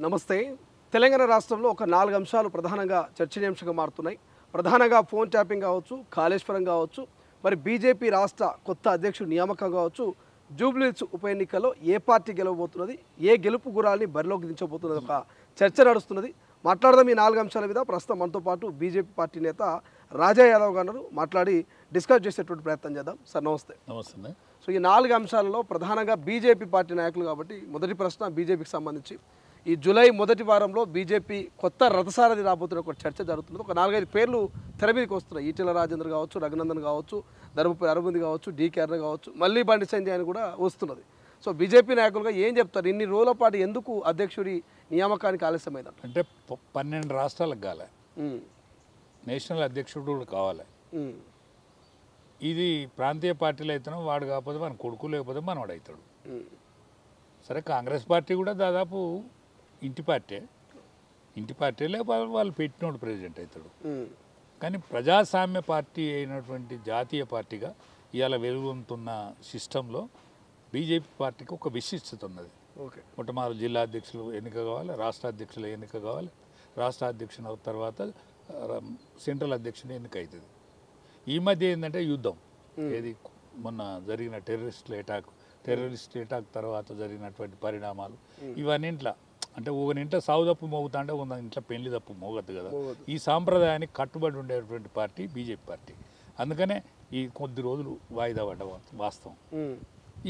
నమస్తే. తెలంగాణ రాష్ట్రంలో ఒక 4 అంశాలు ప్రధానంగా చర్చనీయాంశంగా మారుతున్నాయి. ప్రధానంగా ఫోన్ ట్యాపింగ్ కావచ్చు, కాళేశ్వరం కావచ్చు, మరి బీజేపీ రాష్ట్ర కొత్త అధ్యక్షుడు నియామకం కావచ్చు, జూబ్లీహిల్స్ ఉప ఎన్నికల్లో ఏ పార్టీ గెలవబోతున్నది, ఏ గెలుపు గురాల్ని బరిలోకి దించబోతున్నది ఒక చర్చ నడుస్తున్నది. మాట్లాడదాం ఈ 4 అంశాల మీద. ప్రస్తుతం మనతో పాటు బీజేపీ పార్టీ నేత రాజా యాదవ్ గారు మాట్లాడి డిస్కస్ చేసేటువంటి ప్రయత్నం చేద్దాం. సార్ నమస్తే. నమస్తే. సో ఈ 4 అంశాలలో ప్రధానంగా బీజేపీ పార్టీ నాయకులు కాబట్టి మొదటి ప్రశ్న బీజేపీకి సంబంధించి ఈ జూలై మొదటి వారంలో బీజేపీ కొత్త రథసారథి రాబోతున్న ఒక చర్చ జరుగుతుంది. ఒక 4-5 పేర్లు తెర మీదకి వస్తున్నాయి. ఈటెల రాజేందర్ కావచ్చు, రఘునందన్ కావచ్చు, ధర్మపురి అరవింద్ కావచ్చు, డీకే అరుణ కావచ్చు, మళ్ళీ బండి సంజయ్ అని కూడా వస్తున్నది. సో బీజేపీ నాయకులుగా ఏం చెప్తారు? ఇన్ని రోజుల పాటు ఎందుకు అధ్యక్షుడి నియామకానికి ఆలస్యమైందంట? అంటే 12 రాష్ట్రాలకు కాలే, నేషనల్ అధ్యక్షుడు కూడా కావాలి. ఇది ప్రాంతీయ పార్టీలు అయితేనో వాడు కాకపోతే మన కొడుకు, లేకపోతే మనవాడు అవుతాడు. సరే, కాంగ్రెస్ పార్టీ కూడా దాదాపు ఇంటి పార్టీ లేకపోతే వాళ్ళు పెట్టినోడు ప్రెసిడెంట్ అవుతాడు. కానీ ప్రజాస్వామ్య పార్టీ అయినటువంటి జాతీయ పార్టీగా ఇవాళ వెలుగొందుతున్న సిస్టంలో బీజేపీ పార్టీకి ఒక విశిష్టత ఉన్నది. మొట్టమొదటి జిల్లా అధ్యక్షులు ఎన్నిక కావాలి, రాష్ట్ర అధ్యక్షుల ఎన్నిక కావాలి, రాష్ట్ర అధ్యక్షుల తర్వాత సెంట్రల్ అధ్యక్షుని ఎన్నిక అవుతుంది. ఈ మధ్య ఏంటంటే యుద్ధం, ఏది మొన్న జరిగిన టెర్రరిస్ట్ అటాక్ తర్వాత జరిగినటువంటి పరిణామాలు, ఇవన్నింట్లో అంటే ఒకరింట్లో సావు తప్పు మోగుతా అంటే ఒక ఇంట్లో పెళ్లి తప్పు మోగద్దు కదా. ఈ సాంప్రదాయానికి కట్టుబడి ఉండేటువంటి పార్టీ బీజేపీ పార్టీ. అందుకనే ఈ కొద్ది రోజులు వాయిదా పడ్డ వాస్తవం.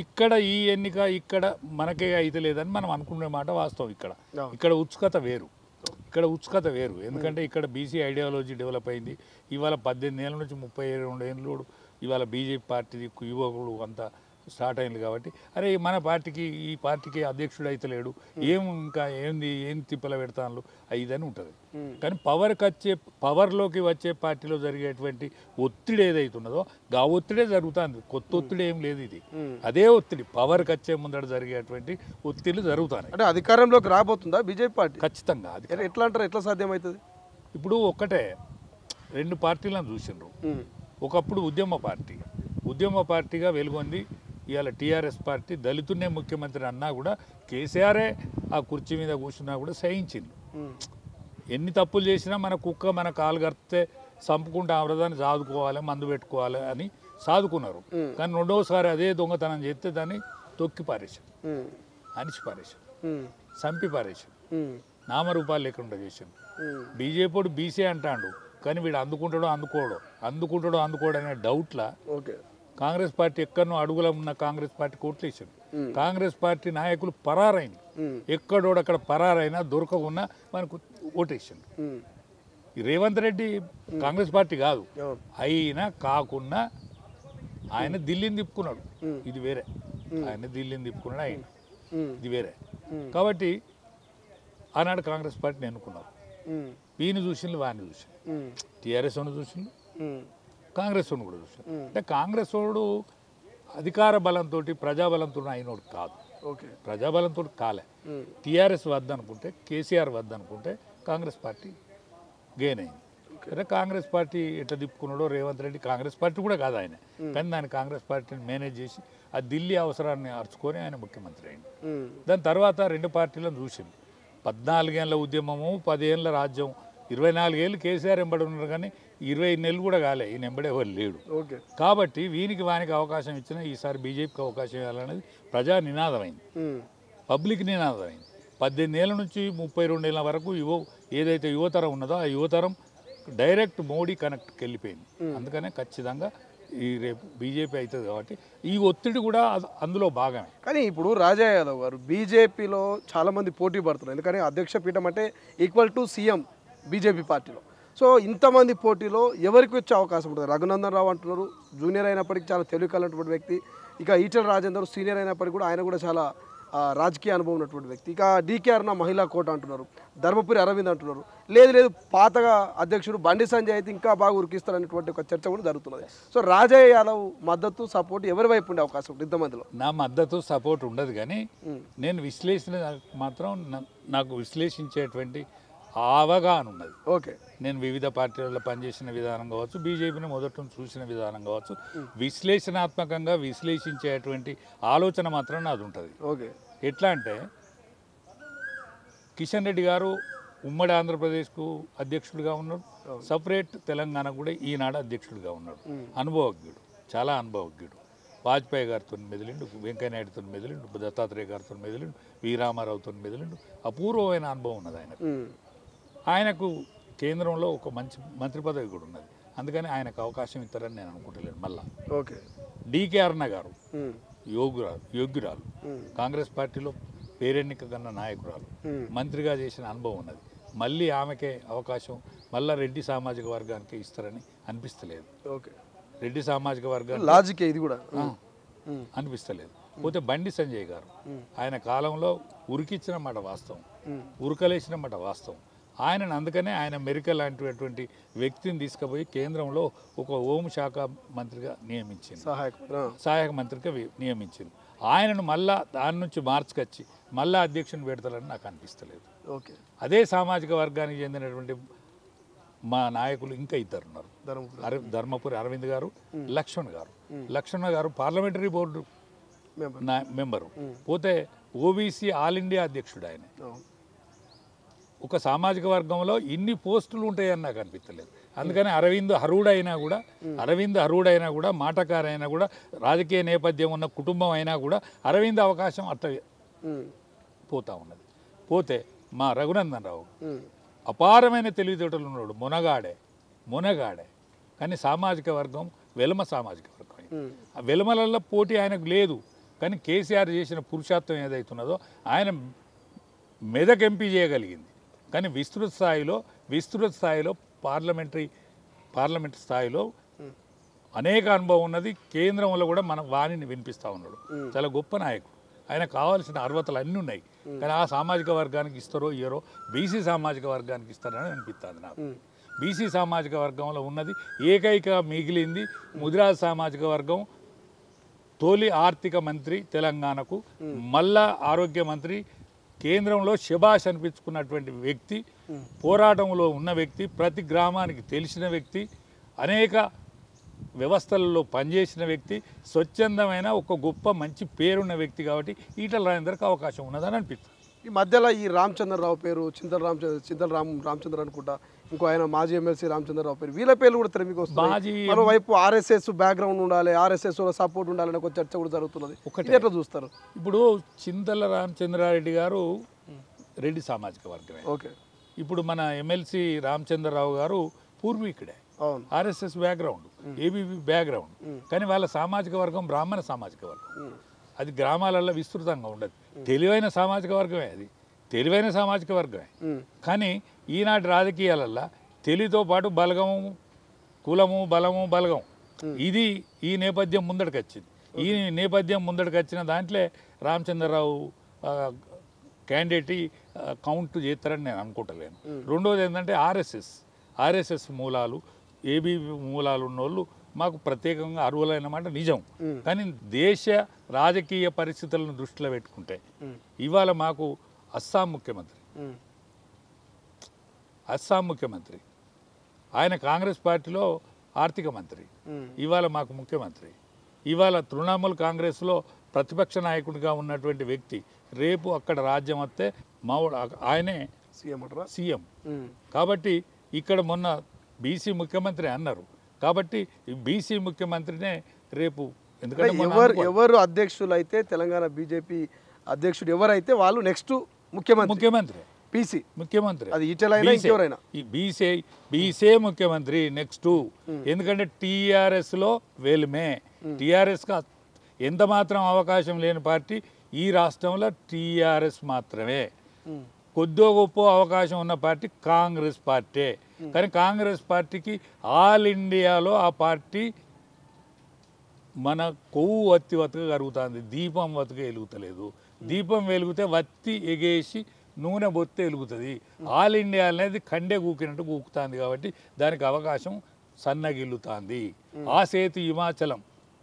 ఇక్కడ ఈ ఎన్నిక ఇక్కడ మనకే అయితే లేదని మనం అనుకునే మాట వాస్తవం. ఇక్కడ ఉత్సుకత వేరు. ఎందుకంటే ఇక్కడ బీసీ ఐడియాలజీ డెవలప్ అయింది. ఇవాళ 18 ఏళ్ళ నుంచి 32 ఏళ్ళు ఇవాళ బీజేపీ పార్టీ యువకులు అంతా స్టార్ట్ అయింది. కాబట్టి అరే మన పార్టీకి ఈ పార్టీకి అధ్యక్షుడు అయితే లేడు, ఇంకా ఏం తిప్పల పెడతాను ఇదని ఉంటుంది. కానీ పవర్లోకి వచ్చే పార్టీలో జరిగేటువంటి ఒత్తిడి ఏదైతున్నదో ఆ ఒత్తిడే జరుగుతుంది. కొత్త ఒత్తిడి ఏం లేదు. ఇది అదే ఒత్తిడి పవర్కి వచ్చే ముందర జరిగేటువంటి ఒత్తిడిలు జరుగుతాయి. అంటే అధికారంలోకి రాబోతుందా బీజేపీ పార్టీ? ఖచ్చితంగా. ఎట్లా అంటారు? ఎట్లా సాధ్యమవుతుంది? ఇప్పుడు ఒక్కటే 2 పార్టీలను చూసిండ్రు. ఒకప్పుడు ఉద్యమ పార్టీగా వెలుగొంది. ఇవాళ టీఆర్ఎస్ పార్టీ దళితున్నే ముఖ్యమంత్రి అన్నా కూడా కేసీఆరే ఆ కుర్చీ మీద కూర్చున్నా కూడా సహించింది. ఎన్ని తప్పులు చేసినా మన కుక్క మన కాలు గర్తే చంపుకుంటే ఆమృతాన్ని సాదుకోవాలి, మందు పెట్టుకోవాలి అని సాదుకున్నారు. కానీ రెండవసారి అదే దొంగతనం చేస్తే దాన్ని తొక్కి పారేశారు, అణిచి పారేశారు, చంపి పారేశారు, నామరూపాలు లేకుండా చేశారు. బీజేపీ బీసీ అంటాడు, కానీ వీడు అందుకుంటాడో అందుకోడు అనే డౌట్లా కాంగ్రెస్ పార్టీ ఎక్కడనో అడుగులో ఉన్న కాంగ్రెస్ పార్టీ కోట్లేసాడు. కాంగ్రెస్ పార్టీ నాయకులు పరారైంది. ఎక్కడోడక్కడ పరారైనా దొరకకున్నా మనకు ఓటేసాడు. రేవంత్ రెడ్డి కాంగ్రెస్ పార్టీ కాదు, అయినా కాకున్నా ఆయన ఢిల్లీని తిప్పుకున్నాడు. ఇది వేరే. ఆయన ఢిల్లీని తిప్పుకున్నాడు, ఆయన ఇది వేరే. కాబట్టి ఆనాడు కాంగ్రెస్ పార్టీని ఎన్నుకున్నారు. వీని చూసిండు, వాడిని చూసిండు, టీఆర్ఎస్ వాడిని చూసిండు, కాంగ్రెస్ వాడిని కూడా చూసాడు. అంటే కాంగ్రెస్ వాడు అధికార బలంతో ప్రజాబలంతో అయినోడు కాదు, ప్రజాబలంతో కాలే. టీఆర్ఎస్ వద్దనుకుంటే, కేసీఆర్ వద్దనుకుంటే కాంగ్రెస్ పార్టీ గెయిన్ అయింది. అంటే కాంగ్రెస్ పార్టీ ఎట్లా తిప్పుకున్నాడో రేవంత్ రెడ్డి కాంగ్రెస్ పార్టీ కూడా కాదు ఆయన, కానీ దాన్ని కాంగ్రెస్ పార్టీని మేనేజ్ చేసి ఆ ఢిల్లీ అవసరాన్ని అర్చుకొని ఆయన ముఖ్యమంత్రి అయింది. దాని తర్వాత 2 పార్టీలను చూసింది. 14 ఏళ్ళ ఉద్యమము, 10 ఏళ్ళ రాజ్యం, 24 ఏళ్ళు కేసీఆర్ ఎంబడి ఉన్నారు. కానీ 20 నెలలు కూడా కాలే ఈయన ఎంబడే ఎవరు లేడు. కాబట్టి వానికి అవకాశం ఇచ్చినా ఈసారి బీజేపీకి అవకాశం ఇవ్వాలనేది ప్రజా నినాదమైంది, పబ్లిక్ నినాదమైంది. 18 ఏళ్ళ నుంచి 32 ఏళ్ళ వరకు ఏదైతే యువతరం ఉన్నదో ఆ యువతరం డైరెక్ట్ మోడీ కనెక్ట్కి వెళ్ళిపోయింది. అందుకనే ఖచ్చితంగా ఈ రేపు బీజేపీ అవుతుంది. కాబట్టి ఈ ఒత్తిడి కూడా అందులో భాగమే. కానీ ఇప్పుడు రాజా యాదవ్ గారు బీజేపీలో చాలామంది పోటీ పడుతున్నారు. ఎందుకంటే అధ్యక్ష పీఠం అంటే ఈక్వల్ టు సీఎం బీజేపీ పార్టీలో. సో ఇంతమంది పోటీలో ఎవరికి వచ్చే అవకాశం ఉంటుంది? రఘునందన్ రావు అంటున్నారు, జూనియర్ అయినప్పటికీ చాలా తెలివికలైనటువంటి వ్యక్తి. ఇక ఈటెల రాజేందర్ సీనియర్ అయినప్పటికీ కూడా ఆయన కూడా చాలా రాజకీయ అనుభవం ఉన్నటువంటి వ్యక్తి. ఇక డీకే అరుణ మహిళా కోట అంటున్నారు, ధర్మపురి అరవింద్ అంటున్నారు. లేదు పాతగా అధ్యక్షుడు బండి సంజయ్ అయితే ఇంకా బాగా ఉరికిస్తారనేటువంటి ఒక చర్చ కూడా జరుగుతున్నది. సో రాజా యాదవ్ మద్దతు సపోర్ట్ ఎవరి వైపు ఉండే అవకాశం ఉంటుంది ఇంతమందిలో? నా మద్దతు సపోర్ట్ ఉండదు, కానీ నేను విశ్లేషణ మాత్రం నాకు విశ్లేషించేటువంటి అవగాహన ఉన్నది. నేను వివిధ పార్టీలలో పనిచేసిన విధానం కావచ్చు, బీజేపీని మొదట చూసిన విధానం కావచ్చు, విశ్లేషణాత్మకంగా విశ్లేషించేటువంటి ఆలోచన మాత్రం నాది ఉంటుంది. ఓకే, ఎట్లా అంటే కిషన్ రెడ్డి గారు ఉమ్మడి ఆంధ్రప్రదేశ్కు అధ్యక్షుడిగా ఉన్నాడు, సపరేట్ తెలంగాణకు కూడా ఈనాడు అధ్యక్షుడిగా ఉన్నాడు. అనుభవజ్ఞుడు, చాలా అనుభవజ్ఞుడు. వాజ్పేయి గారితో మెదిలిండు, వెంకయ్యనాయుడుతో మెదిలిండు, దత్తాత్రేయ గారితో మెదిలిండు, వి రామారావుతో మెదిలిండు. అపూర్వమైన అనుభవం ఉన్నది ఆయనకు. ఆయనకు కేంద్రంలో ఒక మంచి మంత్రి పదవి కూడా ఉన్నది. అందుకని ఆయనకు అవకాశం ఇస్తారని నేను అనుకుంటలేను. మళ్ళా ఓకే. డికే అరుణ గారు యోగ్యురాలు, కాంగ్రెస్ పార్టీలో పేరెన్నిక కన్నా నాయకురాలు, మంత్రిగా చేసిన అనుభవం ఉన్నది. మళ్ళీ ఆమెకే అవకాశం మళ్ళా రెడ్డి సామాజిక వర్గానికి ఇస్తారని అనిపిస్తలేదు. ఓకే. రెడ్డి సామాజిక వర్గానికి లాజికే ఇది కూడా అనిపిస్తలేదు. పోతే బండి సంజయ్ గారు ఆయన కాలంలో ఉరికిచ్చిన మాట వాస్తవం, ఉరకలేసిన మాట వాస్తవం. ఆయనను అందుకనే ఆయన మెరిక లాంటిటువంటి వ్యక్తిని తీసుకుపోయి కేంద్రంలో ఒక హోంశాఖ మంత్రిగా నియమించింది, సహాయక మంత్రిగా నియమించింది. ఆయనను మళ్ళా దాని నుంచి మార్చుకొచ్చి మళ్ళా అధ్యక్షుని పెడతారని నాకు అనిపిస్తలేదు. ఓకే. అదే సామాజిక వర్గానికి చెందినటువంటి మా నాయకులు ఇంకా ఇద్దరు ఉన్నారు. ధర్మపురి అరవింద్ గారు, లక్ష్మణ్ గారు పార్లమెంటరీ బోర్డు మెంబరు. పోతే ఓబీసీ ఆల్ ఇండియా అధ్యక్షుడు ఆయన. ఒక సామాజిక వర్గంలో ఇన్ని పోస్టులు ఉంటాయని నాకు అనిపించలేదు. అందుకని అరవింద్ అరుడైనా కూడా మాటకారైనా కూడా రాజకీయ నేపథ్యం ఉన్న కుటుంబం అయినా కూడా అరవింద్ అవకాశం అట్ట పోతా ఉన్నది. పోతే మా రఘునందన్ రావు అపారమైన తెలివితేటలు ఉన్నాడు, మునగాడే. కానీ సామాజిక వర్గం వెలమ సామాజిక వర్గం. ఆ వెలమలలో పోటీ ఆయనకు లేదు. కానీ కేసీఆర్ చేసిన పురుషార్థం ఏదైతున్నదో ఆయన మెదక్ ఎంపీ చేయగలిగింది. కానీ విస్తృత స్థాయిలో పార్లమెంట్ స్థాయిలో అనేక అనుభవం ఉన్నది. కేంద్రంలో కూడా మనం వాణిని వినిపిస్తూ ఉన్నాడు. చాలా గొప్ప నాయకుడు. ఆయన కావాల్సిన అర్హతలు అన్నీ ఉన్నాయి. కానీ ఆ సామాజిక వర్గానికి ఇస్తారో ఇయ్యరో బీసీ సామాజిక వర్గానికి ఇస్తారని అనిపిస్తుంది నాకు. బీసీ సామాజిక వర్గంలో ఉన్నది ఏకైక మిగిలింది ముదిరాజ్ సామాజిక వర్గం. తొలి ఆర్థిక మంత్రి తెలంగాణకు, మళ్ళా ఆరోగ్య మంత్రి, కేంద్రంలో శభాష్ అనిపించుకున్నటువంటి వ్యక్తి, పోరాటంలో ఉన్న వ్యక్తి, ప్రతి గ్రామానికి తెలిసిన వ్యక్తి, అనేక వ్యవస్థలలో పనిచేసిన వ్యక్తి, స్వచ్ఛందమైన ఒక గొప్ప మంచి పేరున్న వ్యక్తి. కాబట్టి ఈటల రాజేందర్కి అవకాశం ఉన్నదని అనిపిస్తుంది. ఈ మధ్యలో ఈ రామచంద్రరావు పేరు, చింతల రామచంద్ర అనుకుంటా, ఇంకో ఆయన మాజీ ఎమ్మెల్సీ రామచంద్రరావు పేరు, వీళ్ళ పేర్లు కూడా తెరమికి వస్తుంది. మరోవైపు ఆర్ఎస్ఎస్ బ్యాక్గ్రౌండ్ ఉండాలి, ఆర్ఎస్ఎస్ సపోర్ట్ ఉండాలని ఒక చర్చ కూడా జరుగుతున్నది. ఎట్లా చూస్తారు? ఇప్పుడు చింతల రామచంద్రారెడ్డి గారు రెడ్డి సామాజిక వర్గమే. ఓకే. ఇప్పుడు మన ఎమ్మెల్సీ రామచంద్రరావు గారు పూర్వీకుడే, ఆర్ఎస్ఎస్ బ్యాక్గ్రౌండ్, ఏబీవీ బ్యాక్గ్రౌండ్. కానీ వాళ్ళ సామాజిక వర్గం బ్రాహ్మణ సామాజిక వర్గం. అది గ్రామాలలో విస్తృతంగా ఉండదు. తెలివైన సామాజిక వర్గమే. కానీ ఈనాటి రాజకీయాలల్లో తెలివితో పాటు బలగము, కులము, బలగం, ఇది ఈ నేపథ్యం ముందడికి వచ్చింది. ఈ నేపథ్యం ముందడికి వచ్చిన దాంట్లో రామచంద్రరావు క్యాండిడేట్ కౌంట్ చేస్తారని నేను అనుకుంటలేను. రెండోది ఏంటంటే ఆర్ఎస్ఎస్ మూలాలు, ఏబీవీ మూలాలు ఉన్నోళ్ళు మాకు ప్రత్యేకంగా అర్హులైన మాట నిజం. కానీ దేశ రాజకీయ పరిస్థితులను దృష్టిలో పెట్టుకుంటే ఇవాళ మాకు అస్సాం ముఖ్యమంత్రి ఆయన కాంగ్రెస్ పార్టీలో ఆర్థిక మంత్రి, ఇవాళ మాకు ముఖ్యమంత్రి. ఇవాళ తృణమూల్ కాంగ్రెస్లో ప్రతిపక్ష నాయకుడిగా ఉన్నటువంటి వ్యక్తి రేపు అక్కడ రాజ్యం వస్తే ఆయనే సీఎం. కాబట్టి ఇక్కడ మొన్న బీసీ ముఖ్యమంత్రి అన్నారు. కాబట్టి బీసీ ముఖ్యమంత్రినే రేపు, ఎందుకంటే ఎవరు అధ్యక్షులు అయితే తెలంగాణ బీజేపీ అధ్యక్షుడు ఎవరైతే వాళ్ళు నెక్స్ట్ ముఖ్యమంత్రి బీసీ ముఖ్యమంత్రి, అది ఈటలైనా బీసీ ముఖ్యమంత్రి నెక్స్ట్. ఎందుకంటే టీఆర్ఎస్లో వెలుమే, టీఆర్ఎస్కి ఎంత మాత్రం అవకాశం లేని పార్టీ ఈ రాష్ట్రంలో టీఆర్ఎస్ మాత్రమే. కొద్దో గొప్ప అవకాశం ఉన్న పార్టీ కాంగ్రెస్ పార్టీ. కానీ కాంగ్రెస్ పార్టీకి ఆల్ ఇండియాలో ఆ పార్టీ మన కొవ్వు వత్తి కరుగుతుంది, దీపం వత్తిగా వెలుగుతలేదు. దీపం వెలిగితే వత్తి ఎగేసి నూనె బొత్తే వెలుగుతుంది. ఆల్ ఇండియా అనేది కండే కూకినట్టు కూకుతుంది. కాబట్టి దానికి అవకాశం సన్నగిల్లుతుంది. ఆ సేతు హిమాచలం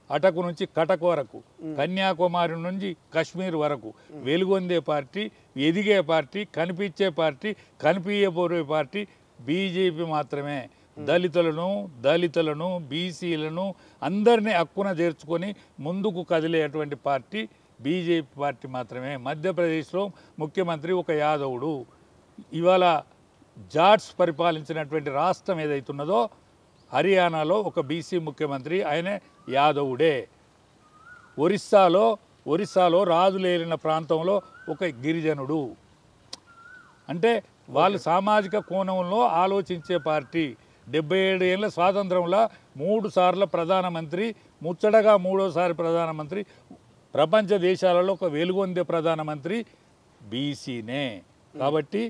అటకు నుంచి కటక్ వరకు, కన్యాకుమారి నుంచి కశ్మీర్ వరకు వెలుగొందే పార్టీ, ఎదిగే పార్టీ, కనిపించే పార్టీ, కనిపించబోయే పార్టీ బీజేపీ మాత్రమే. దళితులను బీసీలను అందరినీ హక్కున చేర్చుకొని ముందుకు కదిలేటువంటి పార్టీ బీజేపీ పార్టీ మాత్రమే. మధ్యప్రదేశ్లో ముఖ్యమంత్రి ఒక యాదవుడు, ఇవాళ జాట్స్ పరిపాలించినటువంటి రాష్ట్రం ఏదైతున్నదో హర్యానాలో ఒక బీసీ ముఖ్యమంత్రి ఆయన యాదవుడే. ఒరిస్సాలో రాజులేలిన ప్రాంతంలో ఒక గిరిజనుడు. అంటే వాళ్ళు సామాజిక కోణంలో ఆలోచించే పార్టీ. 77 ఏళ్ళ స్వాతంత్రంలో 3 సార్ల ప్రధానమంత్రి, ముచ్చటగా 3వసారి ప్రధానమంత్రి, ప్రపంచ దేశాలలో ఒక వెలుగొందే ప్రధానమంత్రి బీసీనే. కాబట్టి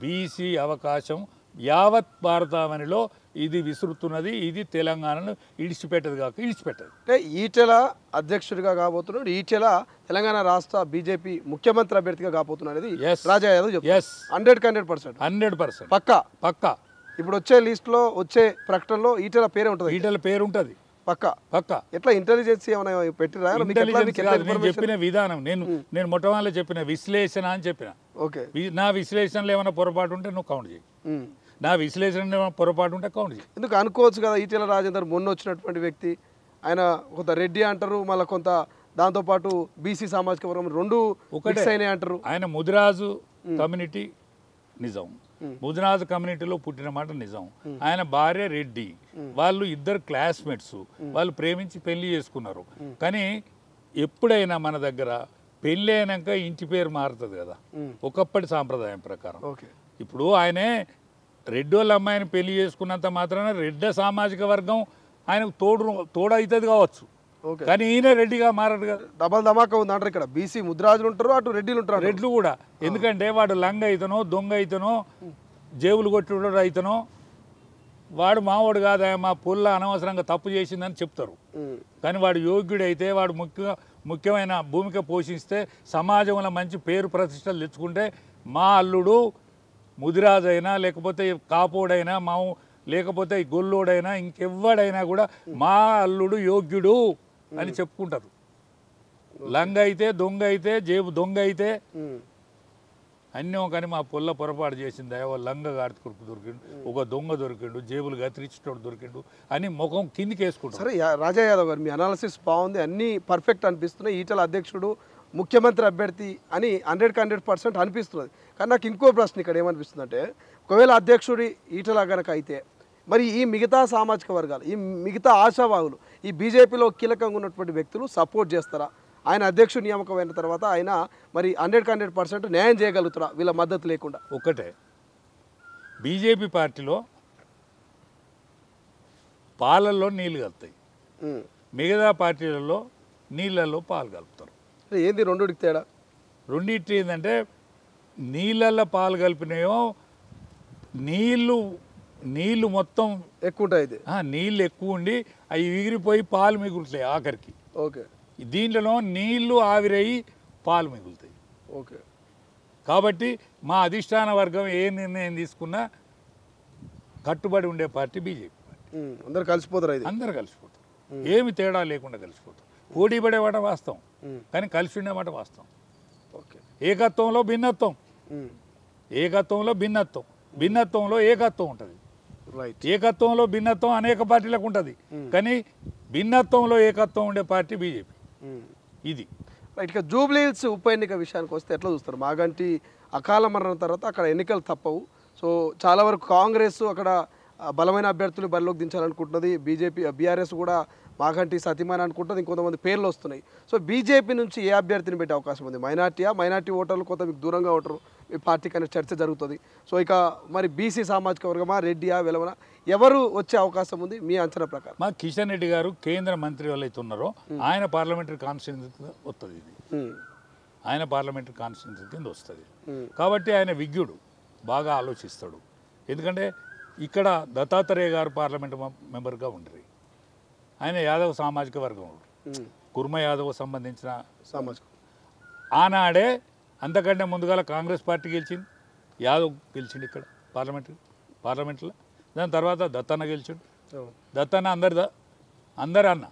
బీసీ అవకాశం యావత్ భారతావనిలో ఇది విసురుతున్నది. ఇది తెలంగాణను ఇడిచిపెట్టదు అంటే ఈటెల అధ్యక్షుడిగా కాబోతున్నాడు, ఈటెల తెలంగాణ రాష్ట్ర బీజేపీ ముఖ్యమంత్రి అభ్యర్థిగా కాబోతున్నాడు అనేది రాజా యాదవ్ చెప్తారు. 100% పక్కా. ఇప్పుడు వచ్చే లిస్టులో వచ్చే ప్రకటనలో ఈటెల పేరు ఉంటుంది. పక్కా. ఎట్లా ఇంటెలిజెన్స్ ఏమైనా పెట్టిరా? నేను చెప్పిన విధానం, నేను మొట్టమొదటి చెప్పిన విశ్లేషణ అని చెప్పిన. ఓకే, నా విశ్లేషణలో ఏమైనా పొరపాటు ఉంటే నువ్వు కౌంట్ చేయి. నా విశ్లేషణ ఏమైనా పొరపాటు ఉంటే కౌంట్ చేయి. ఎందుకు అనుకోవచ్చు కదా, ఈటెల రాజేందర్ మొన్న వచ్చినటువంటి వ్యక్తి, ఆయన కొంత రెడ్డి అంటారు, మళ్ళీ కొంత దాంతోపాటు బీసీ సామాజిక వర్గం రెండు ఒకటే అయినాయి అంటారు. ఆయన ముదిరాజు కమ్యూనిటీ నిజం, ముదిరాజు కమ్యూనిటీలో పుట్టిన మాట నిజం. ఆయన భార్య రెడ్డి, వాళ్ళు ఇద్దరు క్లాస్మేట్స్, వాళ్ళు ప్రేమించి పెళ్లి చేసుకున్నారు. కానీ ఎప్పుడైనా మన దగ్గర పెళ్ళి అయినాక ఇంటి పేరు మారుతుంది కదా ఒకప్పటి సాంప్రదాయం ప్రకారం. ఇప్పుడు ఆయనే రెడ్డి వాళ్ళ అమ్మాయిని పెళ్లి చేసుకున్నంత మాత్రాన రెడ్డి సామాజిక వర్గం ఆయనకు తోడవుతుంది కావచ్చు, కానీ ఈయన రెడ్డిగా మారడు కదా. డబల్ ధమాకా ఉంది అంటారు. ఇక్కడ బీసీ ముద్రాజులు ఉంటారు, అటు రెడ్డిలు ఉంటారు. రెడ్లు కూడా, ఎందుకంటే వాడు లంగ అయితనో దొంగ అయితనో జేబులు కొట్టుడు అయితనో వాడు మావాడు కాదా, మా పుల్ల అనవసరంగా తప్పు చేసిందని చెప్తారు. కానీ వాడు యోగ్యుడైతే, వాడు ముఖ్యమైన భూమిక పోషిస్తే, సమాజంలో మంచి పేరు ప్రతిష్టలు తెచ్చుకుంటే, మా అల్లుడు ముదిరాజైనా లేకపోతే కాపోడైనా లేకపోతే గొల్లోడైనా ఇంకెవ్వడైనా కూడా మా అల్లుడు యోగ్యుడు అని చెప్పుకుంటారు. లంగ అయితే దొంగ అయితే జేబు దొంగ అయితే అన్నీ. కానీ మా పొల్ల పొరపాటు చేసింది, లంగ గాడికొడుకు దొరికిండు, ఒక దొంగ దొరికిండు, జేబులు గతిరిచ్చేటోడు దొరికిండు అని ముఖం కిందికి వేసుకుంటారు. సరే రాజా యాదవ్ గారు, మీ అనాలిసిస్ బాగుంది, అన్నీ పర్ఫెక్ట్ అనిపిస్తున్నాయి. ఈటెల అధ్యక్షుడు ముఖ్యమంత్రి అభ్యర్థి అని 100% అనిపిస్తున్నది. కానీ నాకు ఇంకో ప్రశ్న ఇక్కడ ఏమనిపిస్తుంది అంటే, ఒకవేళ అధ్యక్షుడి ఈటెల గనక అయితే మరి ఈ మిగతా సామాజిక వర్గాలు, ఈ మిగతా ఆశావాహులు, ఈ బీజేపీలో కీలకంగా ఉన్నటువంటి వ్యక్తులు సపోర్ట్ చేస్తారా? ఆయన అధ్యక్షుడు నియామకం అయిన తర్వాత ఆయన మరి 100% న్యాయం చేయగలుగుతారా వీళ్ళ మద్దతు లేకుండా? ఒకటే, బీజేపీ పార్టీలో పాలల్లో నీళ్ళు కలుపుతాయి, మిగతా పార్టీలలో నీళ్ళల్లో పాలు కలుపుతారు. ఏంది రెండుకి తేడా? రెండింటి ఏంటంటే, నీళ్ళల్లో పాలు కలిపినాయో నీళ్ళు మొత్తం ఎక్కువ ఉంటాయి, నీళ్ళు ఎక్కువ ఉండి అవి ఎగిరిపోయి పాలు మిగులుతాయి ఆఖరికి. ఓకే, దీంట్లో నీళ్లు ఆవిరయ్యి పాలు మిగులుతాయి. ఓకే, కాబట్టి మా అధిష్టాన వర్గం ఏ నిర్ణయం తీసుకున్నా కట్టుబడి ఉండే పార్టీ బీజేపీ పార్టీ. అందరు కలిసిపోతారు, అందరు కలిసిపోతారు, ఏమి తేడా లేకుండా కలిసిపోతారు. పోటీ పడేమాట వాస్తవం, కానీ కలిసి ఉండేమాట వాస్తవం. ఏకత్వంలో భిన్నత్వం, భిన్నత్వంలో ఏకత్వం ఉంటుంది. ఏకత్వంలో భిన్నత్వం అనేక పార్టీలకు ఉంటుంది, కానీ భిన్నత్వంలో ఏకత్వం ఉండే పార్టీ బీజేపీ. ఇది రైట్. ఇక జూబ్లీ హిల్స్ ఉప ఎన్నిక విషయానికి వస్తే ఎట్లా చూస్తారు? మాగంటి అకాల మరణం తర్వాత అక్కడ ఎన్నికలు తప్పవు. సో చాలా వరకు కాంగ్రెస్ అక్కడ బలమైన అభ్యర్థులు బరిలోకి దించాలనుకుంటున్నది, బీఆర్ఎస్ కూడా మాగంటి సతీమణి అనుకుంటుంది, ఇంకొంతమంది పేర్లు వస్తున్నాయి. సో బీజేపీ నుంచి ఏ అభ్యర్థిని పెట్టే అవకాశం ఉంది? మైనార్టీ ఓటర్లు కొంత మీకు దూరంగా ఉంటారు, మీ పార్టీకి అనే చర్చ జరుగుతుంది. సో ఇక మరి బీసీ సామాజిక వర్గమా, రెడ్డియా, వెలవనా, ఎవరు వచ్చే అవకాశం ఉంది మీ అంచనా ప్రకారం? మా కిషన్ రెడ్డి గారు కేంద్ర మంత్రి వాళ్ళు అయితే ఉన్నారో ఆయన పార్లమెంటరీ కాన్స్టిట్యూన్సీ వస్తుంది, ఇది ఆయన పార్లమెంటరీ కాన్స్టిట్యూన్సీ కింద వస్తుంది. కాబట్టి ఆయన విజ్ఞుడు, బాగా ఆలోచిస్తాడు. ఎందుకంటే ఇక్కడ దత్తాత్రేయ గారు పార్లమెంట్ మెంబర్గా ఉండరు, ఆయన యాదవ్ సామాజిక వర్గం, కుర్మ యాదవ్ సంబంధించిన సామాజిక. ఆనాడే అంతకంటే ముందుగా కాంగ్రెస్ పార్టీ గెలిచింది, యాదవ్ గెలిచిండు ఇక్కడ పార్లమెంట్లో. దాని తర్వాత దత్తన్న గెలిచిండు. దత్తన్న అందరి అన్న,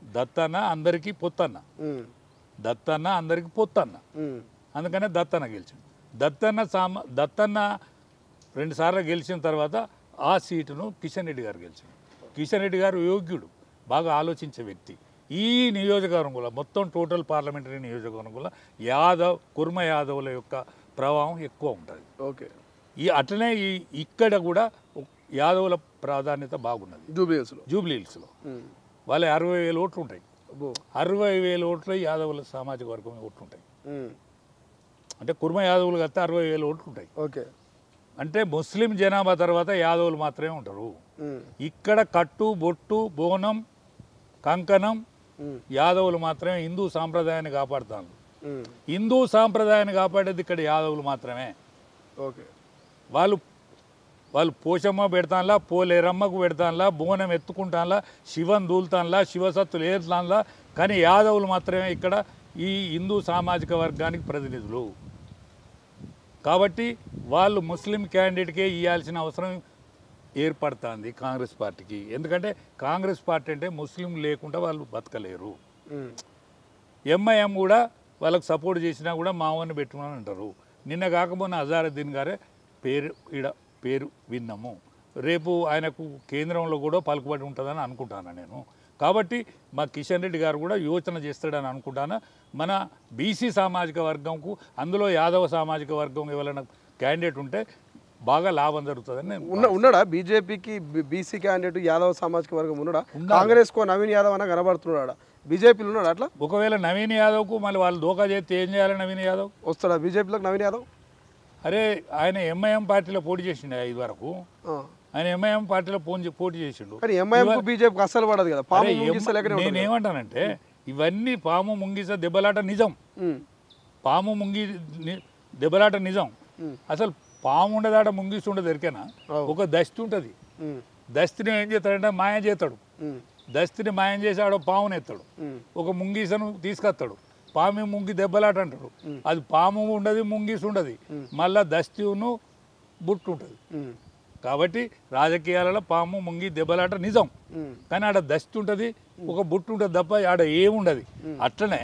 దత్తన్న అందరికీ పొత్తన్న, అందుకనే దత్తన్న గెలిచిండు. దత్తన్న 2 సార్లు గెలిచిన తర్వాత ఆ సీటును కిషన్ రెడ్డి గారు గెలిచిండు. కిషన్ రెడ్డి గారు యోగ్యుడు, బాగా ఆలోచించే వ్యక్తి. ఈ నియోజకవర్గంలో మొత్తం టోటల్ పార్లమెంటరీ నియోజకవర్గంలో కుర్మ యాదవుల యొక్క ప్రభావం ఎక్కువ ఉంటుంది. ఓకే, అట్లనే ఇక్కడ కూడా యాదవుల ప్రాధాన్యత బాగున్నది. జూబ్లీ హిల్స్లో వాళ్ళ 60,000 ఓట్లు ఉంటాయి. 60,000 ఓట్లు యాదవుల సామాజిక వర్గం ఓట్లు ఉంటాయి. అంటే కుర్మ యాదవులు కడితే 60,000 ఓట్లు ఉంటాయి. ఓకే, అంటే ముస్లిం జనాభా తర్వాత యాదవులు మాత్రమే ఉంటారు. ఇక్కడ కట్టు బొట్టు బోనం కంకణం యాదవులు మాత్రమే హిందూ సాంప్రదాయాన్ని కాపాడుతారు. హిందూ సాంప్రదాయాన్ని కాపాడేది ఇక్కడ యాదవులు మాత్రమే. ఓకే, వాళ్ళు పోషమ్మ పెడతాన్లా, పోలేరమ్మకు పెడతాన్లా, బోనం ఎత్తుకుంటాన్లా, శివం దూల్తాన్లా, శివసత్తులు ఏరుతాన్లా. కానీ యాదవులు మాత్రమే ఇక్కడ ఈ హిందూ సామాజిక వర్గానికి ప్రతినిధులు. కాబట్టి వాళ్ళు ముస్లిం క్యాండిడేట్కే ఇవ్వాల్సిన అవసరం ఏర్పడుతుంది కాంగ్రెస్ పార్టీకి. ఎందుకంటే కాంగ్రెస్ పార్టీ అంటే ముస్లిం లేకుండా వాళ్ళు బతకలేరు. ఎంఐఎం కూడా వాళ్ళకి సపోర్ట్ చేసినా కూడా మావోని పెట్టుకుని అంటారు. నిన్న కాకపోయినా అజారుద్దీన్ గారే పేరు విన్నాము. రేపు ఆయనకు కేంద్రంలో కూడా పలుకుబడి ఉంటుందని అనుకుంటాను నేను. కాబట్టి మా కిషన్ రెడ్డి గారు కూడా యోచన చేస్తాడని అనుకుంటాను. మన బీసీ సామాజిక వర్గంకు, అందులో యాదవ సామాజిక వర్గం ఎవరైనా క్యాండిడేట్ ఉంటే బాగా లాభం జరుగుతుందని ఉన్నాడా? బీజేపీకి బీసీ క్యాండిడేట్ యాదవ సామాజిక వర్గం ఉన్నాడా? కాంగ్రెస్ కో నవీన్ యాదవ్ అన్న కనబడుతున్నాడా? బీజేపీలో ఉన్నాడా అట్లా? ఒకవేళ నవీన్ యాదవ్కు మళ్ళీ వాళ్ళు దోకా చేస్తే ఏం చేయాలి? నవీన్ యాదవ్ వస్తాడా బీజేపీలోకి? నవీన్ యాదవ్ అరే ఆయన ఎంఐఎం పార్టీలో పోటీ చేసిండు. ఇది వరకు ఆయన ఎంఐఎం పార్టీలో పోటీ చేసిండు. కానీ ఎంఐఎం బీజేపీకి అస్సలు పడదు కదా. నేనేమంటానంటే ఇవన్నీ పాము ముంగిస దెబ్బలాట నిజం. పాము ముంగి దెబ్బలాట నిజం. అసలు పాము ఉండదాట ముంగిసి ఉండదు. ఎరికేనా? ఒక దస్తి ఉంటుంది. దస్తిని ఏం చేస్తాడంటే మాయ చేస్తాడు. దస్తిని మాయం చేసి ఆడ పాముని ఎత్తాడు. ఒక ముంగీసను తీసుకొస్తాడు. పాము ముంగి దెబ్బలాట అంటాడు. అది పాము ఉండదు, ముంగీసు ఉండదు. మళ్ళా దస్తిను బుట్టు ఉంటుంది. కాబట్టి రాజకీయాలలో పాము ముంగి దెబ్బలాట నిజం. కానీ ఆడ దస్తి ఉంటుంది, ఒక బుట్టు ఉంటుంది తప్ప ఆడ ఏముండదు. అట్లనే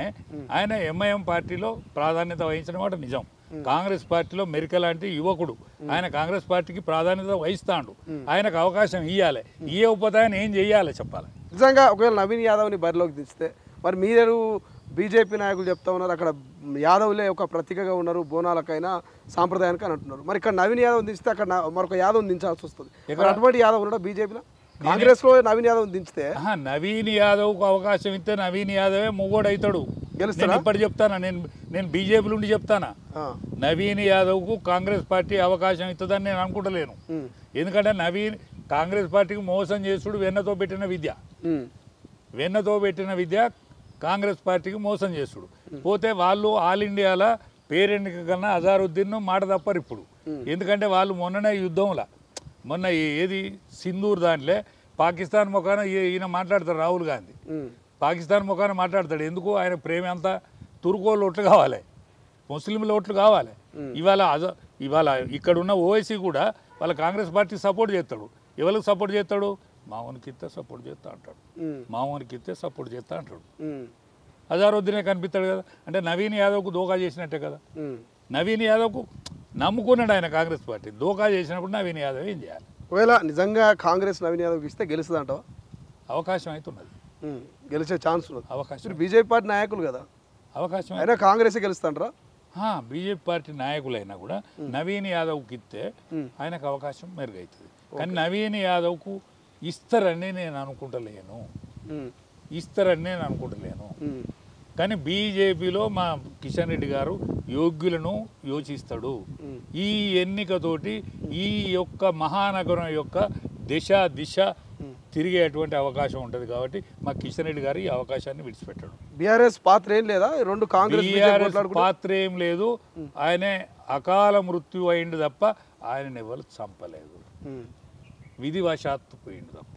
ఆయన ఎంఐఎం పార్టీలో ప్రాధాన్యత వహించిన మాట నిజం. కాంగ్రెస్ పార్టీలో మెరిక లాంటి యువకుడు ఆయన కాంగ్రెస్ పార్టీకి ప్రాధాన్యత వహిస్తాడు. ఆయనకు అవకాశం ఇవ్వాలి. ఇవ్వకపోతే ఆయన ఏం చెయ్యాలి చెప్పాలి. నిజంగా ఒకవేళ నవీన్ యాదవ్ని బరిలోకి దిస్తే మరి మీరు బీజేపీ నాయకులు చెప్తా ఉన్నారు అక్కడ యాదవ్లే ఒక ప్రతీకగా ఉన్నారు బోనాలకైనా సాంప్రదాయానికి అని అంటున్నారు. మరి ఇక్కడ నవీన్ యాదవ్ దించితే అక్కడ మరొక యాదవ్ దించాల్సి వస్తుంది. అటువంటి యాదవ్ ఉన్నాడా బీజేపీలో? కాంగ్రెస్లో నవీన్ యాదవ్ దించితే నవీన్ యాదవ్కు అవకాశం ఇస్తే నవీన్ యాదవే మొగోడు అవుతాడు. గెలుస్తాడు. ఇప్పటి చెప్తానా, నేను బీజేపీ నుండి చెప్తానా, నవీన్ యాదవ్కు కాంగ్రెస్ పార్టీ అవకాశం ఇస్తుందని నేను అనుకుంటలేను. ఎందుకంటే కాంగ్రెస్ పార్టీకి మోసం చేసుడు వెన్నతో పెట్టిన విద్య. వెన్నతో పెట్టిన విద్య కాంగ్రెస్ పార్టీకి మోసం చేసుడు. పోతే వాళ్ళు ఆల్ ఇండియాలో పేరెన్నిక కన్నా అజారుద్దీన్ మాట తప్పరు ఇప్పుడు. ఎందుకంటే వాళ్ళు మొన్ననే యుద్ధంలో మొన్న ఏది సింధూర్ దాంట్లో పాకిస్తాన్ ముఖాన ఈయన మాట్లాడతారు. రాహుల్ గాంధీ పాకిస్తాన్ ముఖాన మాట్లాడతాడు. ఎందుకు? ఆయన ప్రేమ అంతా తుర్కోళ్ళు ఓట్లు కావాలి, ముస్లింల ఓట్లు కావాలి. ఇవాళ ఇక్కడున్న ఓవైసీ కూడా వాళ్ళ కాంగ్రెస్ పార్టీ సపోర్ట్ చేస్తాడు. ఎవరికి సపోర్ట్ చేస్తాడు? మామూనికి ఇస్తే సపోర్ట్ చేస్తా అంటాడు. మామూనికి ఇస్తే సపోర్ట్ చేస్తా అంటాడు. అజారుద్దీనే కనిపిస్తాడు కదా. అంటే నవీన్ యాదవ్కు దోకా చేసినట్టే కదా. నవీన్ యాదవ్కు నమ్ముకున్నాడు ఆయన కాంగ్రెస్ పార్టీ. దోకా చేసినప్పుడు నవీన్ యాదవ్ ఏం చేయాలి? ఒకవేళ నిజంగా కాంగ్రెస్ నవీన్ యాదవ్కి ఇస్తే గెలుస్తుంది అంటావా? అవకాశం అవుతున్నది, గెలిచే ఛాన్స్ ఉన్నది. అవకాశం. బీజేపీ పార్టీ నాయకులు కదా, అవకాశం అయినా కాంగ్రెస్ గెలుస్తాంటారా? బీజేపీ పార్టీ నాయకులైనా కూడా నవీన్ యాదవ్కి ఇస్తే ఆయనకు అవకాశం మెరుగవుతుంది. కానీ నవీన్ యాదవ్కు ఇస్తారని నేను అనుకుంటలేను. కానీ బీజేపీలో మా కిషన్ రెడ్డి గారు యోగ్యులను యోచిస్తాడు. ఈ ఎన్నికతోటి ఈ యొక్క మహానగరం యొక్క దిశ తిరిగేటువంటి అవకాశం ఉంటుంది. కాబట్టి మా కిషన్ రెడ్డి గారు ఈ అవకాశాన్ని విడిచిపెట్టాడు. బీఆర్ఎస్ పాత్ర ఏం లేదా? రెండు కాంగ్రెస్ పాత్ర ఏం లేదు. ఆయనే అకాల మృత్యు అయింది తప్ప ఆయన ఎవరు చంపలేదు. విధివశాత్తు పోయింది తప్ప.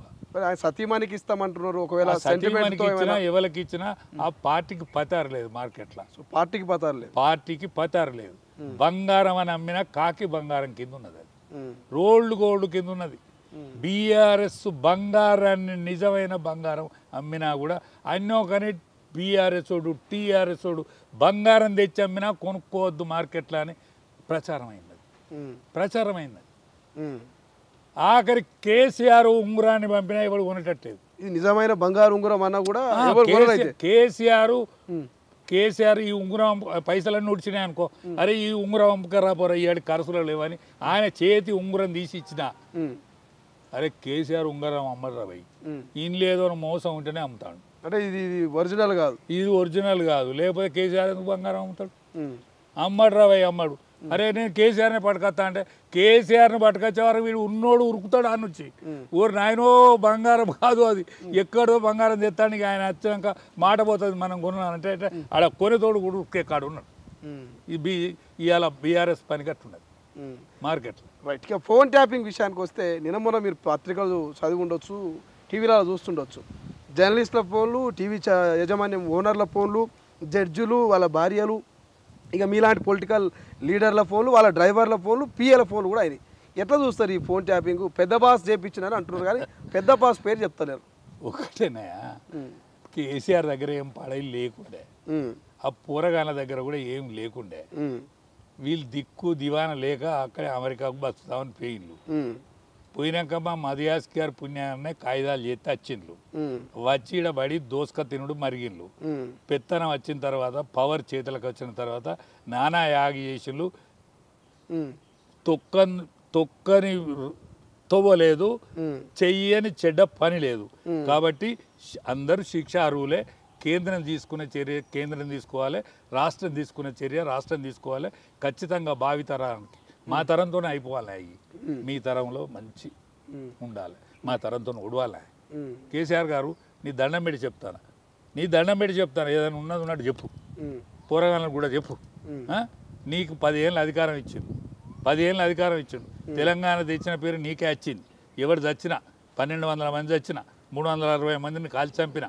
సతీమానికి ఇస్తామంటున్నారు. ఒకవేళ సతీమానికి ఇచ్చినా ఎవరికి ఇచ్చినా ఆ పార్టీకి పతారలేదు. మార్కెట్లో పార్టీకి పతారలేదు. బంగారం అని అమ్మినా కాకి బంగారం కింద ఉన్నది. అది రోల్డ్ గోల్డ్ కింద ఉన్నది. బీఆర్ఎస్ బంగారాన్ని నిజమైన బంగారం అమ్మినా కూడా అన్నో కానీ బీఆర్ఎస్ ఓడు టీఆర్ఎస్ ఓడు బంగారం తెచ్చి అమ్మినా కొనుక్కోవద్దు మార్కెట్లో అని ప్రచారమైంది. ఆఖరి కేసీఆర్ ఉంగరాన్ని పంపినా ఎవరు కొనేటట్లేదు. ఇది నిజమైన బంగారు ఉంగరం అన్నా కూడా కేసీఆర్ ఈ ఉంగరం పైసలన్నీ ఉడిచినాయి అనుకో, అరే ఈ ఉంగరం అమ్మకరాపోరా ఈ ఆడి ఖర్చులు లేవని ఆయన చేతి ఉంగరం తీసి ఇచ్చిన, అరే కేసీఆర్ ఉంగరం అమ్మరా భయ్, ఈయన లేదో మోసం ఉంటేనే అమ్ముతాడు. అంటే ఇది ఒరిజినల్ కాదు, ఇది ఒరిజినల్ కాదు, లేకపోతే కేసీఆర్ ఎందుకు బంగారం అమ్ముతాడు? అమ్మడు రా భయ్ అమ్మడు. అరే నేను కేసీఆర్ని పట్టుకొస్తా అంటే కేసీఆర్ని పట్టుకొచ్చే వరకు వీడు ఉన్నోడు ఉరుకుతాడు అని వచ్చి, ఊరు నాయనో బంగారం కాదు అది, ఎక్కడో బంగారం తెస్తానికి ఆయన వచ్చాక మాట పోతుంది మనం కొన్నానంటే ఆడ కొనేతోడు కూడా ఉరికే కాడు ఉన్నాడు. ఇవాళ బీఆర్ఎస్ పని కట్టున్నది మార్కెట్లో. రైట్. ఇక ఫోన్ ట్యాపింగ్ విషయానికి వస్తే నిన్న మొన్న మీరు పత్రికలు చదివి ఉండొచ్చు, టీవీలో చూస్తుండొచ్చు. జర్నలిస్టుల ఫోన్లు, టీవీ యాజమాన్యం ఓనర్ల ఫోన్లు, జడ్జిలు వాళ్ళ భార్యలు, ఇక మీలాంటి పొలిటికల్ లీడర్ల ఫోన్లు, వాళ్ళ డ్రైవర్ల ఫోన్లు, పిఏల ఫోన్లు కూడా అయినాయి. ఎట్లా చూస్తారు ఈ ఫోన్ ట్యాపింగ్? పెద్ద బాస్ చేయించినారని అంటున్నారు కానీ పెద్ద బాస్ పేరు చెప్తలేరు. ఒకటేనా, కేసీఆర్ దగ్గర ఏం పడై లేకుండే, ఆ పూరగాళ్ళ దగ్గర కూడా ఏం లేకుండే, వీళ్ళు దిక్కు దివాన లేక అక్కడే అమెరికాకు బతుకుతామని పోయిండ్లు. పోయినాక మా మదియాస్ గారి పుణ్యాన్నే కాయిదాలు చేస్తే వచ్చిండ్లు, వచ్చి ఈడ పడి దోసుక తినుడు మరిగిండ్లు. పెత్తనం వచ్చిన తర్వాత పవర్ చేతులకు వచ్చిన తర్వాత నానా యాగి చేసిండ్లు. తొక్కని తవ్వలేదు, చెయ్యని చెడ్డ పని లేదు. కాబట్టి అందరూ శిక్ష అర్హులే. కేంద్రం తీసుకునే చర్య కేంద్రం తీసుకోవాలి, రాష్ట్రం తీసుకునే చర్య రాష్ట్రం తీసుకోవాలి. ఖచ్చితంగా భావితరానికి మా తరంతోనే అయిపోవాలి. అవి మీ తరంలో మంచి ఉండాలి, మా తరంతో ఉడవాలి. కేసీఆర్ గారు నీ దండం పెట్టి చెప్తాను, ఏదైనా ఉన్నట్టు చెప్పు, పోరగాళ్ళకు కూడా చెప్పు. నీకు 10 ఏళ్ళ అధికారం ఇచ్చిండు, 10 ఏళ్ళ అధికారం ఇచ్చిండు. తెలంగాణ తెచ్చిన పేరు నీకే వచ్చింది. ఎవరు చచ్చినా 1200 మంది చచ్చినా, 360 మందిని కాల్చి చంపిన,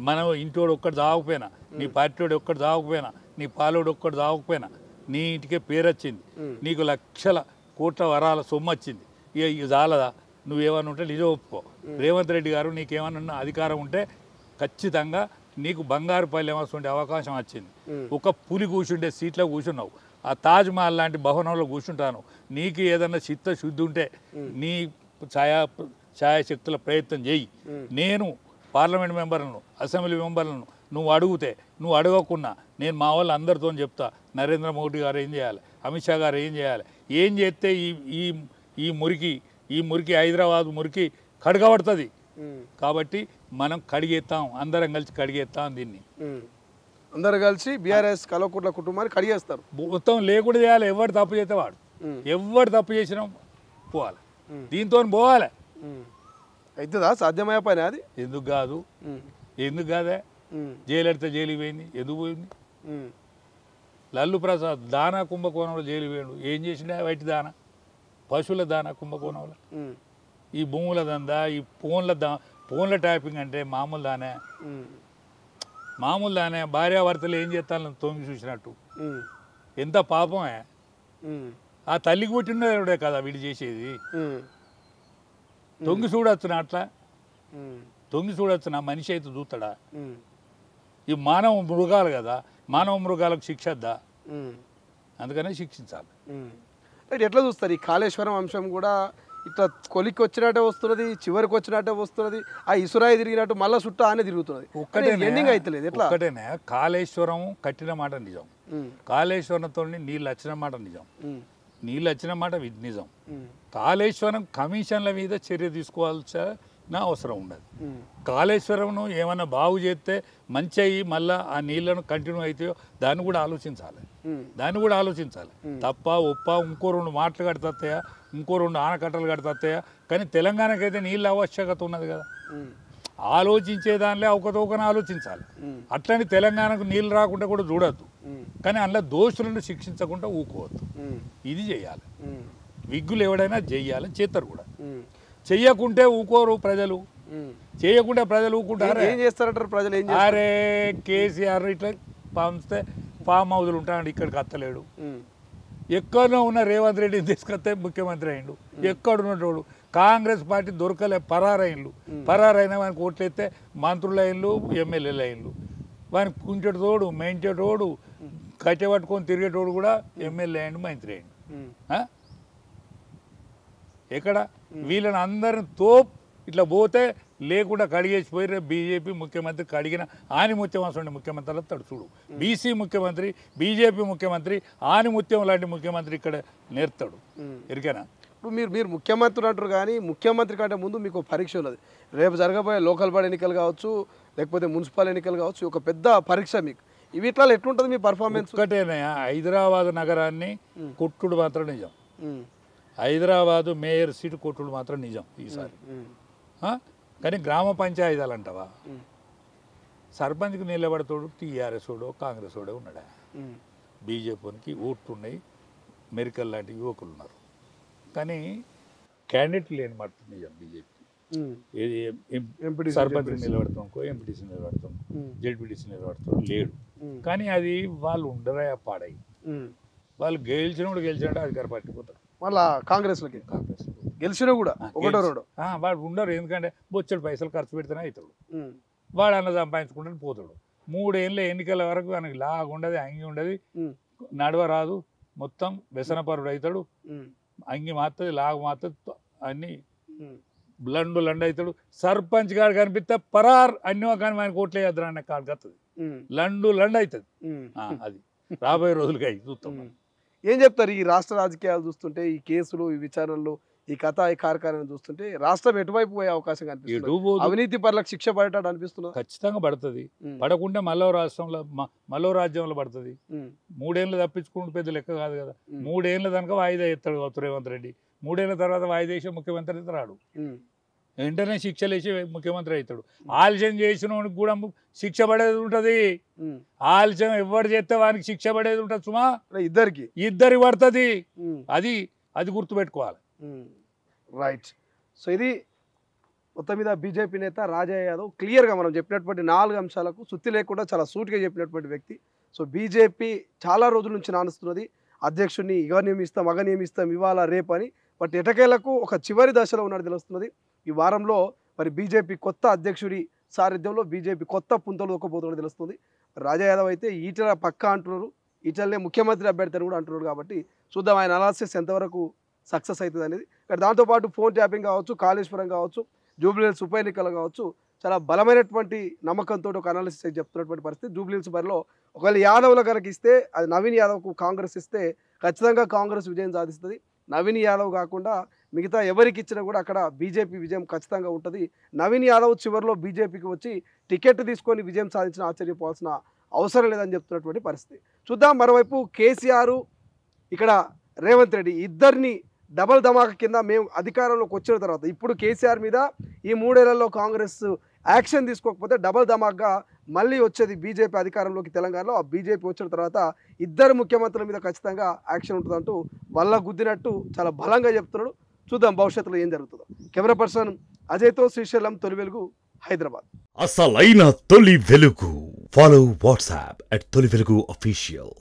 మనం ఇంటోడు ఒక్కడు చావకపోయినా, నీ పార్టీవాడు ఒక్కడు చావకపోయినా, నీ పాలోడు ఒక్కడు చావకపోయినా నీ ఇంటికే పేరు వచ్చింది. నీకు లక్షల కోట్ల వరాల సొమ్ము వచ్చింది. ఇక చాలదా? నువ్వేమన్నా ఉంటే నిజం ఒప్పుకో. రేవంత్ రెడ్డి గారు నీకేమన్నా అధికారం ఉంటే ఖచ్చితంగా నీకు బంగారు పల్లెం వస్తుండే అవకాశం వచ్చింది. ఒక పులి కూర్చుండే సీట్లో కూర్చున్నావు, ఆ తాజ్ మహల్ లాంటి భవనంలో కూర్చుంటాను. నీకు ఏదన్నా చిత్తశుద్ధి ఉంటే నీ ఛాయాశక్తుల ప్రయత్నం చేయి. నేను పార్లమెంట్ మెంబర్లను, అసెంబ్లీ మెంబర్లను నువ్వు అడిగితే, నువ్వు అడగకున్నా నేను మా వాళ్ళు అందరితో చెప్తా. నరేంద్ర మోడీ గారు ఏం చేయాలి, అమిత్ షా గారు ఏం చేయాలి, ఏం చేస్తే ఈ మురికి హైదరాబాద్ మురికి కడగబడుతుంది. కాబట్టి మనం కడిగేస్తాం, అందరం కలిసి కడిగేస్తాం. దీన్ని అందరు కలిసి బీఆర్ఎస్ కల్వకుంట్ల కుటుంబాన్ని కడిగేస్తారు. మొత్తం లేకుండా చేయాలి. ఎవరు తప్పు చేస్తే వాడు, ఎవరు తప్పు చేసినా పోవాలి, దీంతో పోవాలి. అవుతుందా? సాధ్యమయ్యే పని అది? ఎందుకు కాదు, ఎందుకు కాదే? జైలు ఎడితే జైలుకి పోయింది, ఎందుకు పోయింది? లల్లు ప్రసాద్ దానా కుంభకోణంలో జైలు పోయాడు. ఏం చేసిండే? వైటి దానా, పశువుల దానా కుంభకోణంలో. ఈ భూముల దందా, ఈ ఫోన్ల ట్యాపింగ్ అంటే మామూలు దానే. భార్యాభర్తలు ఏం చేస్తాను తొంగి చూసినట్టు. ఎంత పాపమే. ఆ తల్లికి పుట్టినడే కదా వీడు చేసేది. తొంగి చూడొచ్చునా? అట్లా తొంగి చూడొచ్చునా? మనిషి అయితే చూస్తాడా? ఈ మానవ మృగాలు కదా, మానవ మృగాలకు శిక్షద్దా? అందుకనే శిక్షించాలి. ఎట్లా చూస్తారు ఈ కాళేశ్వరం అంశం కూడా? ఇట్లా కొలికి వచ్చినట్టే వస్తున్నది, చివరికి వచ్చినట్టే వస్తున్నది, ఆ ఇసురాయి తిరిగినట్టు మళ్ళీ చుట్టూ ఆనే తిరుగుతున్నది. ఎండింగ్ అవుతలేదు. ఎట్లా? ఒక్కటేనే, కాళేశ్వరం కట్టిన మాట నిజం, కాళేశ్వరంతో నీళ్ళు వచ్చిన మాట నిజం, నీళ్ళు వచ్చిన మాట నిజం. కాళేశ్వరం కమిషన్ల మీద చర్య తీసుకోవాల్సిన అవసరం ఉండదు. కాళేశ్వరంను ఏమైనా బాగు చేస్తే మంచి అయ్యి మళ్ళీ ఆ నీళ్లను కంటిన్యూ అవుతాయో దాన్ని కూడా ఆలోచించాలి. తప్ప ఒప్ప ఇంకో 2 మాటలు కడతాయా, ఇంకో 2 ఆనకట్టలు కడతాయా? కానీ తెలంగాణకైతే నీళ్ళ ఆవశ్యకత ఉన్నది కదా. ఆలోచించే దానిలో ఒకతోకన ఆలోచించాలి. అట్లని తెలంగాణకు నీళ్ళు రాకుండా కూడా చూడద్దు, కానీ అందులో దోషులను శిక్షించకుండా ఊకోవద్దు. ఇది చేయాలి. విగ్గులు ఎవడైనా చెయ్యాలి, చేస్తారు కూడా. చెయ్యకుంటే ఊకోరు ప్రజలు, చేయకుంటే ప్రజలు ఊకుంటారు. ఏం చేస్తారంటారు ప్రజలు? అరే కేసీఆర్ ఇట్లా పంపిస్తే ఫామ్ హౌజులు ఉంటాడు, ఇక్కడికి అత్తలేడు. ఎక్కడో ఉన్న రేవంత్ రెడ్డిని తీసుకొస్తే ముఖ్యమంత్రి అయిండు. ఎక్కడున్నటోడు కాంగ్రెస్ పార్టీ దొరకలే, పరారైన వానికి ఓట్లయితే మంత్రులు అయిండ్లు, ఎమ్మెల్యేలు అయిండ్లు. వానికి కుంచెటోడు, మెంచెటోడు, కట్టె పట్టుకొని తిరిగేటోడు కూడా ఎమ్మెల్యే అయిండు, మంత్రి అయిండు. ఎక్కడ వీళ్ళని అందరిని ఇట్లా పోతే లేకుండా కడిగేసిపోయి రేపు బీజేపీ ముఖ్యమంత్రి కడిగిన ఆనిముత్యం అసలు ముఖ్యమంత్రి వస్తాడు చూడు. బీసీ ముఖ్యమంత్రి, బీజేపీ ముఖ్యమంత్రి, ఆనిముత్యం లాంటి ముఖ్యమంత్రి ఇక్కడ నేర్తాడు. ఎరికేనా? ఇప్పుడు మీరు ముఖ్యమంత్రి అంటారు, కానీ ముఖ్యమంత్రి కంటే ముందు మీకు పరీక్ష ఉన్నది. రేపు జరగబోయే లోకల్ బాడీ ఎన్నికలు కావచ్చు, లేకపోతే మున్సిపల్ ఎన్నికలు కావచ్చు, ఒక పెద్ద పరీక్ష మీకు. వీటిలో ఎట్లుంటుంది మీ పర్ఫార్మెన్స్? ఒకటేనా, హైదరాబాద్ నగరాన్ని కొట్టుడు మాత్రం నిజం. హైదరాబాదు మేయర్ సీటు కొట్టుడు మాత్రం నిజం ఈసారి. కానీ గ్రామ పంచాయతీలు అంటావా, సర్పంచ్కి నిలబడతాడు టీఆర్ఎస్ వాడో కాంగ్రెస్ వాడో ఉన్నాడా. బీజేపీకి ఓట్లు ఉన్నాయి, మెరికల్ లాంటి యువకులు ఉన్నారు, కానీ క్యాండిడేట్ లేని మాట నిజం. బీజేపీ సర్పంచ్ నిలబడతాం, ఎంపీటీసీ నిలబడతాం, జెడ్పీటీసీ నిలబడతాం లేడు. కానీ అది వాళ్ళు ఉండరా పాడై, వాళ్ళు గెలిచినప్పుడు అధికార పార్టీ పోతారు. మళ్ళా కాంగ్రెస్ గెలిచినా కూడా ఒకటో రెండు వాడు ఉండరు. ఎందుకంటే బొచ్చడు పైసలు ఖర్చు పెడితేనే అవుతాడు. వాడు అన్న సంపాదించుకుంటే పోతాడు. 3 ఏళ్ళ ఎన్నికల వరకు మనకి లాగా ఉండదు, అంగి ఉండదు, నడవ రాదు, మొత్తం వ్యసనపరుడు అవుతాడు. అంగి మాత్రది, లాగు మాత్రది, అన్ని లండు అవుతాడు. సర్పంచ్ గారు కనిపిస్తే పరార్ అన్ని కానీ ఆయన కోట్లే వేద్దాం అనే కాడికి వస్తుంది. లండు అవుతుంది. అది రాబోయే రోజులుగా చూస్తాం. ఏం చెప్తారు ఈ రాష్ట్ర రాజకీయాలు చూస్తుంటే, ఈ కేసులు, ఈ విచారణలు, ఈ కథ, ఈ కార్యక్రమం చూస్తుంటే రాష్ట్రం ఎటువైపు పోయే అవకాశం కనిపిస్తుంది? అవినీతి పరులకు శిక్ష పడేటట్టు అనిపిస్తుంది? ఖచ్చితంగా పడుతుంది. పడకుండా మళ్ళీ రాష్ట్రంలో మళ్ళీ రాజ్యంలో పడుతుంది. 3 ఏళ్ళు తప్పించుకుంటూ పెద్ద లెక్క కాదు కదా. 3 ఏళ్ళ దానిక వాయిదా ఎత్తాడు రేవంత్ రెడ్డి. 3 ఏళ్ళ తర్వాత వాయిదా వేసి ముఖ్యమంత్రి అయితే రాడు. వెంటనే శిక్షలు వేసి ముఖ్యమంత్రి అవుతాడు. ఆలస్యం చేసిన వాడికి కూడా శిక్ష పడేది ఉంటుంది. ఆలస్యం ఎవరు చేస్తే వానికి శిక్ష పడేది ఉంటుంది. సుమా ఇద్దరికి పడుతుంది. అది గుర్తుపెట్టుకోవాలి. రైట్. సో ఇది మొత్తం మీద బీజేపీ నేత రాజా యాదవ్ క్లియర్గా మనం చెప్పినటువంటి 4 అంశాలకు సుత్తి లేకుండా చాలా సూటిగా చెప్పినటువంటి వ్యక్తి. సో బీజేపీ చాలా రోజుల నుంచి నానుస్తున్నది అధ్యక్షుడిని ఇగ నియమిస్తాం, అగ నియమిస్తాం, ఇవాళ రేపు అని. బట్ ఎటకేలకు ఒక చివరి దశలో ఉన్నట్టు తెలుస్తున్నది. ఈ వారంలో మరి బీజేపీ కొత్త అధ్యక్షుడి సారథ్యంలో బీజేపీ కొత్త పుంతలు దొక్కపోతున్నట్టు తెలుస్తుంది. రాజా యాదవ్ అయితే ఈటల పక్కా అంటున్నారు, ఈటలనే ముఖ్యమంత్రి అభ్యర్థి అని కూడా అంటున్నారు. కాబట్టి చూద్దాం ఆయన అనాలిసిస్ ఎంతవరకు సక్సెస్ అవుతుంది అనేది. దాంతోపాటు ఫోన్ ట్యాపింగ్ కావచ్చు, కాళేశ్వరం కావచ్చు, జూబ్లీహిల్స్ ఉప ఎన్నికలు కావచ్చు, చాలా బలమైనటువంటి నమ్మకంతో ఒక అనాలిసిస్ చెప్తున్నటువంటి పరిస్థితి. జూబ్లీహిల్స్ బరిలో ఒకవేళ యాదవ్ల కనుక ఇస్తే, అది నవీన్ యాదవ్కు కాంగ్రెస్ ఇస్తే ఖచ్చితంగా కాంగ్రెస్ విజయం సాధిస్తుంది. నవీన్ యాదవ్ కాకుండా మిగతా ఎవరికి ఇచ్చినా కూడా అక్కడ బీజేపీ విజయం ఖచ్చితంగా ఉంటుంది. నవీన్ యాదవ్ చివరిలో బీజేపీకి వచ్చి టికెట్ తీసుకొని విజయం సాధించిన ఆశ్చర్యపోవాల్సిన అవసరం లేదని చెప్తున్నటువంటి పరిస్థితి. చూద్దాం. మరోవైపు కేసీఆర్, ఇక్కడ రేవంత్ రెడ్డి ఇద్దరిని డబల్ ధమాకా కింద మేము అధికారంలోకి వచ్చిన తర్వాత ఇప్పుడు కేసీఆర్ మీద ఈ 3 ఏళ్లలో కాంగ్రెస్ యాక్షన్ తీసుకోకపోతే డబల్ ధమాకా మళ్ళీ వచ్చేది బీజేపీ అధికారంలోకి తెలంగాణలో. ఆ బీజేపీ వచ్చిన తర్వాత ఇద్దరు ముఖ్యమంత్రుల మీద ఖచ్చితంగా యాక్షన్ ఉంటుందంటూ వల్ల గుద్దినట్టు చాలా బలంగా చెప్తున్నాడు. చూద్దాం భవిష్యత్తులో ఏం జరుగుతుందో. కెమెరా పర్సన్ అజయ్తో శ్రీశైలం, తొలి వెలుగు, హైదరాబాద్. అసలైన తొలి వెలుగు. ఫాలో వాట్సాప్ @తొలి వెలుగు official.